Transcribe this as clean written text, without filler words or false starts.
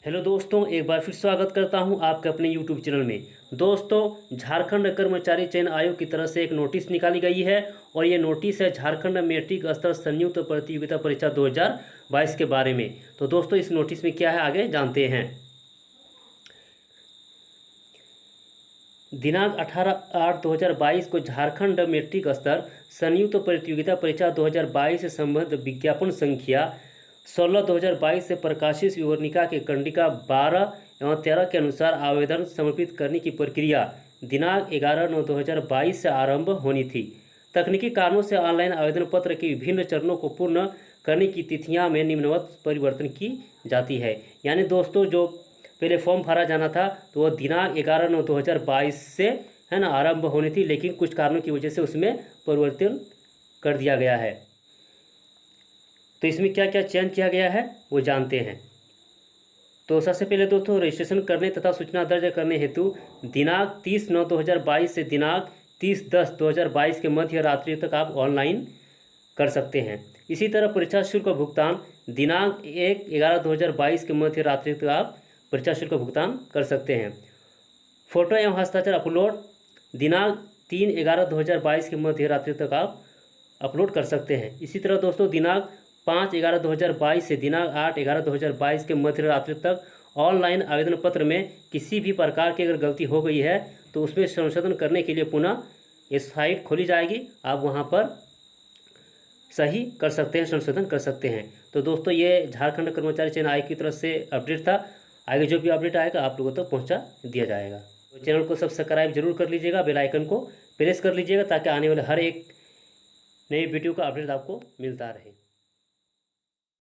Hello दोस्तों, एक बार फिर स्वागत करता हूं आपके अपने यूट्यूब चैनल में। दोस्तों, झारखंड कर्मचारी चयन आयोग की तरफ से एक नोटिस निकाली गई है और ये नोटिस है झारखंड मैट्रिक स्तर संयुक्त प्रतियोगिता परीक्षा 2022 के बारे में। तो दोस्तों, इस नोटिस में क्या है आगे जानते हैं। दिनांक 18/8/2022 को झारखंड मैट्रिक स्तर संयुक्त प्रतियोगिता परीक्षा 2022 से संबंधित विज्ञापन संख्या 16/2022 से प्रकाशित विवरणिका के कंडिका 12 एवं 13 के अनुसार आवेदन समर्पित करने की प्रक्रिया दिनांक 11/9/2022 से आरंभ होनी थी। तकनीकी कारणों से ऑनलाइन आवेदन पत्र के विभिन्न चरणों को पूर्ण करने की तिथियां में निम्नवत परिवर्तन की जाती है। यानी दोस्तों, जो पहले फॉर्म भरा जाना था तो वह दिनांक 11/9/2022 से है ना आरंभ होनी थी, लेकिन कुछ कारणों की वजह से उसमें परिवर्तन कर दिया गया है। तो इसमें क्या क्या चयन किया गया है वो जानते हैं। तो सबसे पहले दोस्तों, रजिस्ट्रेशन करने तथा सूचना दर्ज करने हेतु दिनांक 30/9/2022 से दिनांक 30/10/2022 के मध्य रात्रि तक आप ऑनलाइन कर सकते हैं। इसी तरह परीक्षा शुल्क का भुगतान दिनांक 1/11/2022 के मध्य रात्रि तक आप परीक्षा शुल्क का भुगतान कर सकते हैं। फोटो एवं हस्ताक्षर अपलोड दिनांक 3/11/2022 के मध्य रात्रि तक आप अपलोड कर सकते हैं। इसी तरह दोस्तों, दिनांक 5/11/2022 से दिनांक 8/11/2022 के मध्य रात्रि तक ऑनलाइन आवेदन पत्र में किसी भी प्रकार की अगर गलती हो गई है तो उसमें संशोधन करने के लिए पुनः ये साइट खोली जाएगी। आप वहां पर सही कर सकते हैं, संशोधन कर सकते हैं। तो दोस्तों, ये झारखंड कर्मचारी चयन आयोग की तरफ से अपडेट था। आगे जो भी अपडेट आएगा आप लोगों तक पहुंचा दिया जाएगा। तो चैनल को सब्सक्राइब जरूर कर लीजिएगा, बेल आइकन को प्रेस कर लीजिएगा ताकि आने वाले हर एक नई वीडियो का अपडेट आपको मिलता रहे।